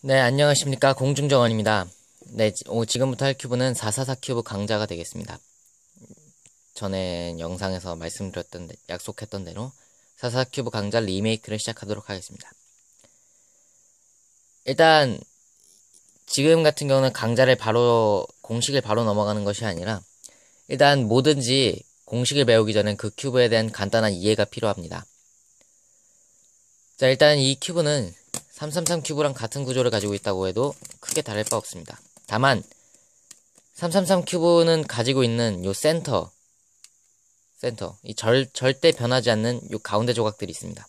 네, 안녕하십니까. 공중정원입니다. 네, 지금부터 할 큐브는 444 큐브 강좌가 되겠습니다. 전에 영상에서 약속했던 대로 444 큐브 강좌 리메이크를 시작하도록 하겠습니다. 일단, 지금 같은 경우는 공식을 바로 넘어가는 것이 아니라, 일단 뭐든지 공식을 배우기 전엔 그 큐브에 대한 간단한 이해가 필요합니다. 자, 일단 이 큐브는 333 큐브랑 같은 구조를 가지고 있다고 해도 크게 다를 바 없습니다. 다만 333 큐브는 가지고 있는 요 센터 이 절대 변하지 않는 요 가운데 조각들이 있습니다.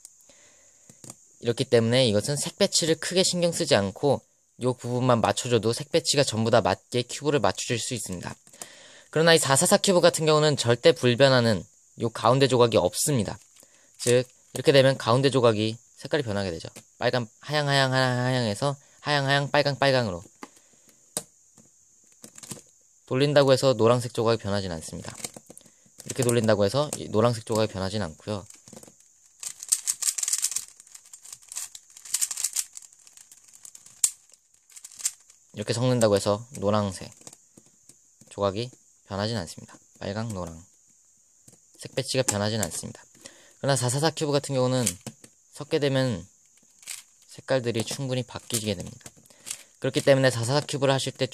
이렇기 때문에 이것은 색 배치를 크게 신경 쓰지 않고 요 부분만 맞춰줘도 색 배치가 전부 다 맞게 큐브를 맞춰줄 수 있습니다. 그러나 이 444 큐브 같은 경우는 절대 불변하는 요 가운데 조각이 없습니다. 즉 이렇게 되면 가운데 조각이 색깔이 변하게 되죠. 빨간 하양에서 하양 빨강으로 돌린다고 해서 노란색 조각이 변하진 않습니다. 이렇게 돌린다고 해서 노란색 조각이 변하진 않고요. 이렇게 섞는다고 해서 노란색 조각이 변하진 않습니다. 빨강, 노랑 색 배치가 변하진 않습니다. 그러나 444 큐브 같은 경우는 섞게 되면 색깔들이 충분히 바뀌게 됩니다. 그렇기 때문에 444 큐브를 하실 때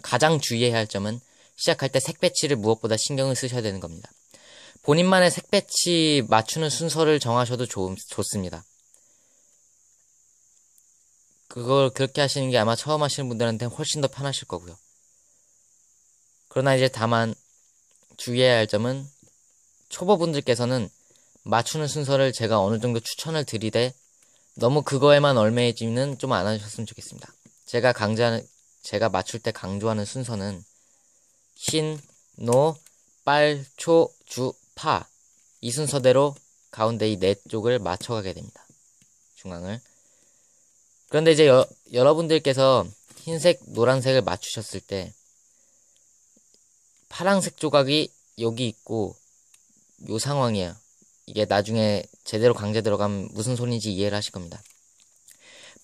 가장 주의해야 할 점은 시작할 때 색 배치를 무엇보다 신경을 쓰셔야 되는 겁니다. 본인만의 색 배치 맞추는 순서를 정하셔도 좋습니다. 그걸 그렇게 하시는 게 아마 처음 하시는 분들한테 훨씬 더 편하실 거고요. 그러나 이제 다만 주의해야 할 점은 초보분들께서는 맞추는 순서를 제가 어느 정도 추천을 드리되 너무 그거에만 얽매이지는 좀 안 하셨으면 좋겠습니다. 제가 맞출 때 강조하는 순서는 흰, 노, 빨, 초, 주, 파 이 순서대로 가운데 이 네 쪽을 맞춰가게 됩니다. 중앙을. 그런데 이제 여러분들께서 흰색, 노란색을 맞추셨을 때 파란색 조각이 여기 있고 요 상황이에요. 이게 나중에 제대로 강제 들어가면 무슨 소리인지 이해를 하실 겁니다.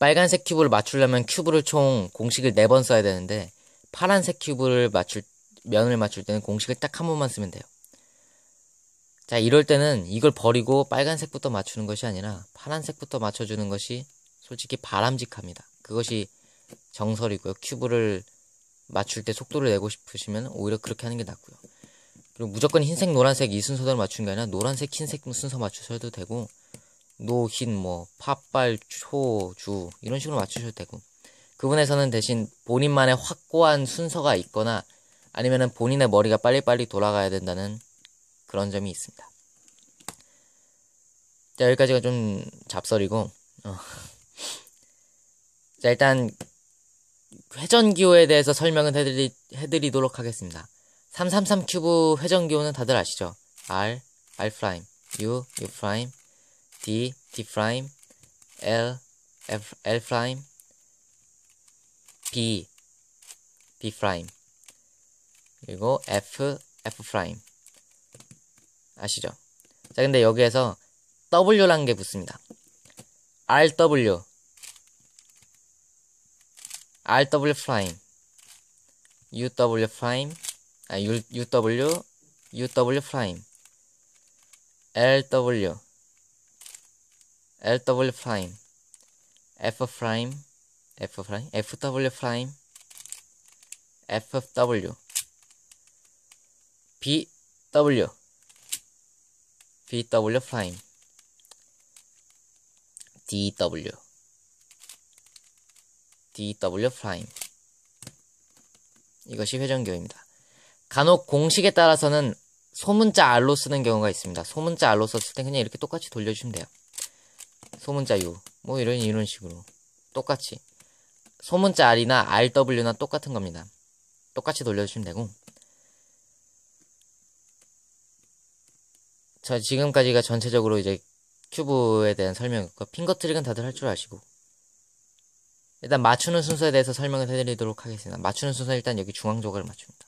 빨간색 큐브를 맞추려면 큐브를 총 공식을 4번 써야 되는데 파란색 면을 맞출 때는 공식을 딱 한 번만 쓰면 돼요. 자, 이럴 때는 이걸 버리고 빨간색부터 맞추는 것이 아니라 파란색부터 맞춰주는 것이 솔직히 바람직합니다. 그것이 정설이고요. 큐브를 맞출 때 속도를 내고 싶으시면 오히려 그렇게 하는 게 낫고요. 그리고 무조건 흰색, 노란색 이 순서대로 맞추는 게 아니라 노란색, 흰색 순서 맞추셔도 되고 노, 흰, 팥발, 초, 주 이런 식으로 맞추셔도 되고 그 부분에서는 대신 본인만의 확고한 순서가 있거나 아니면은 본인의 머리가 빨리빨리 돌아가야 된다는 그런 점이 있습니다. 자, 여기까지가 좀 잡설이고 자, 일단 회전기호에 대해서 설명을 해드리도록 하겠습니다. 333 큐브 회전기호는 다들 아시죠? R, R 프라임, U, U 프라임, D, D 프라임, L, L 프라임, B, B 프라임, 그리고 F, F 프라임. 아시죠? 자, 근데 여기에서 W라는 게 붙습니다. RW, RW 프라임, UW 프라임, UW, UW 프라임, LW, LW 프라임, F 프라임, F 프라임, FW 프라임, FW, BW, BW 프라임, DW, DW 프라임. 이것이 회전기호입니다. 간혹 공식에 따라서는 소문자 R로 쓰는 경우가 있습니다. 소문자 R로 썼을 때 그냥 이렇게 똑같이 돌려주시면 돼요. 소문자 U, 이런 식으로 똑같이 소문자 R이나 RW나 똑같은 겁니다. 똑같이 돌려주시면 되고 자, 지금까지가 전체적으로 이제 큐브에 대한 설명이었고 핑거 트릭은 다들 할 줄 아시고 일단 맞추는 순서에 대해서 설명을 해드리도록 하겠습니다. 맞추는 순서 일단 여기 중앙 조각을 맞춥니다.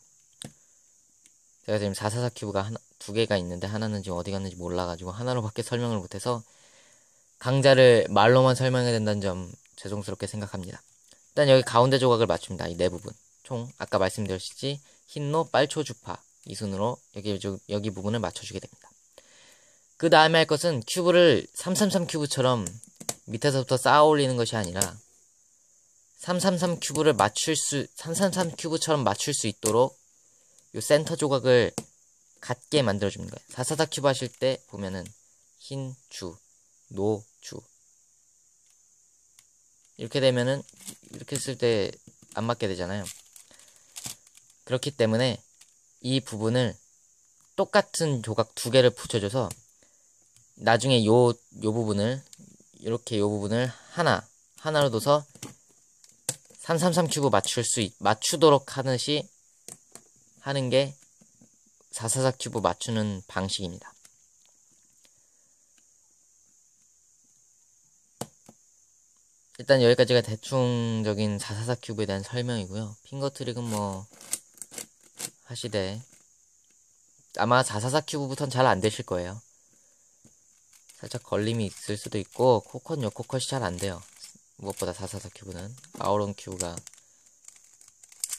제가 지금 444 큐브가 두 개가 있는데 하나는 지금 어디 갔는지 몰라가지고 하나로밖에 설명을 못해서 강좌를 말로만 설명해야 된다는 점 죄송스럽게 생각합니다. 일단 여기 가운데 조각을 맞춥니다. 이 네 부분. 총 아까 말씀드렸듯이 흰노, 빨초, 주파 이 순으로 여기 부분을 맞춰주게 됩니다. 그 다음에 할 것은 큐브를 333 큐브처럼 밑에서부터 쌓아 올리는 것이 아니라 333 큐브처럼 맞출 수 있도록 요 센터 조각을 같게 만들어주는 거예요. 444 큐브 하실 때 보면은 흰 주, 노 주 이렇게 되면은 이렇게 쓸 때 안 맞게 되잖아요. 그렇기 때문에 이 부분을 똑같은 조각 두 개를 붙여줘서 나중에 요 부분을 이렇게 요 부분을 하나로 둬서 333 큐브 맞추도록 하는 게 444 큐브 맞추는 방식입니다. 일단 여기까지가 대충적인 444 큐브에 대한 설명이고요. 핑거 트릭은 뭐 하시되 아마 444 큐브부터는 잘 안 되실 거예요. 살짝 걸림이 있을 수도 있고 코컷 요코컷이 잘 안 돼요. 무엇보다 444 큐브는 아우론 큐브가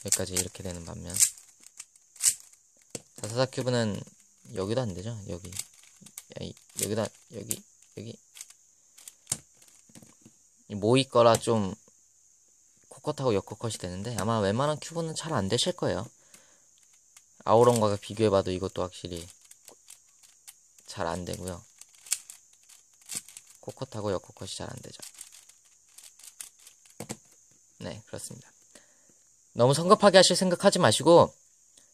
여기까지 이렇게 되는 반면 444 큐브는 여기도 안 되죠. 여기다 여기 모이 거라 좀 코컷하고 역코컷이 되는데 아마 웬만한 큐브는 잘 안 되실 거예요. 아우론과 비교해봐도 이것도 확실히 잘 안 되고요. 코컷하고 역코컷이 잘 안 되죠. 네, 그렇습니다. 너무 성급하게 하실 생각하지 마시고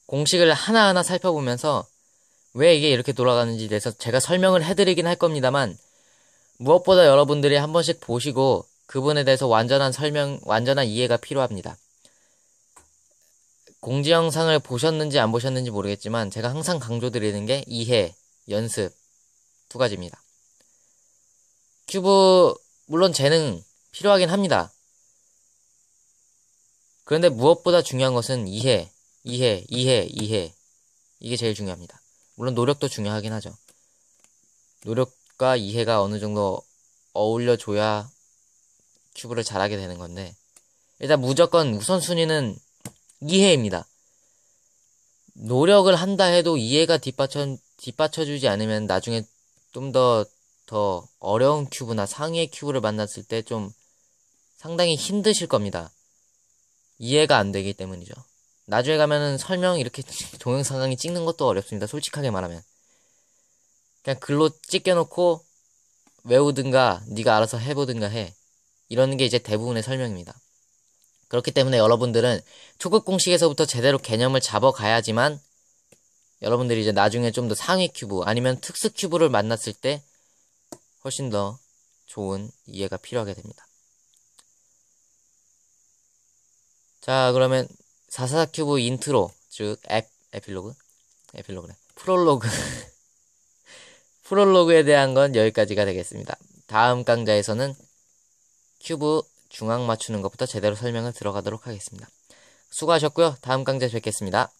공식을 하나하나 살펴보면서 왜 이게 이렇게 돌아가는지에 대해서 제가 설명을 해드리긴 할 겁니다만 무엇보다 여러분들이 한 번씩 보시고 그분에 대해서 완전한 이해가 필요합니다. 공지 영상을 보셨는지 안 보셨는지 모르겠지만 제가 항상 강조드리는 게 이해, 연습 두 가지입니다. 큐브 물론 재능 필요하긴 합니다. 그런데 무엇보다 중요한 것은 이해. 이게 제일 중요합니다. 물론 노력도 중요하긴 하죠. 노력과 이해가 어느 정도 어울려줘야 큐브를 잘하게 되는 건데 일단 무조건 우선순위는 이해입니다. 노력을 한다 해도 이해가 뒷받쳐주지 않으면 나중에 좀 더 어려운 큐브나 상위의 큐브를 만났을 때 좀 상당히 힘드실 겁니다. 이해가 안 되기 때문이죠. 나중에 가면은 설명 이렇게 동영상 강의 찍는 것도 어렵습니다. 솔직하게 말하면. 그냥 글로 찍혀놓고 외우든가 네가 알아서 해보든가 해. 이런 게 이제 대부분의 설명입니다. 그렇기 때문에 여러분들은 초급 공식에서부터 제대로 개념을 잡아가야지만 여러분들이 이제 나중에 좀 더 상위 큐브 아니면 특수 큐브를 만났을 때 훨씬 더 좋은 이해가 필요하게 됩니다. 자, 그러면 444 큐브 인트로, 즉 프롤로그 프롤로그에 대한 건 여기까지가 되겠습니다. 다음 강좌에서는 큐브 중앙 맞추는 것부터 제대로 설명을 들어가도록 하겠습니다. 수고하셨고요. 다음 강좌에 뵙겠습니다.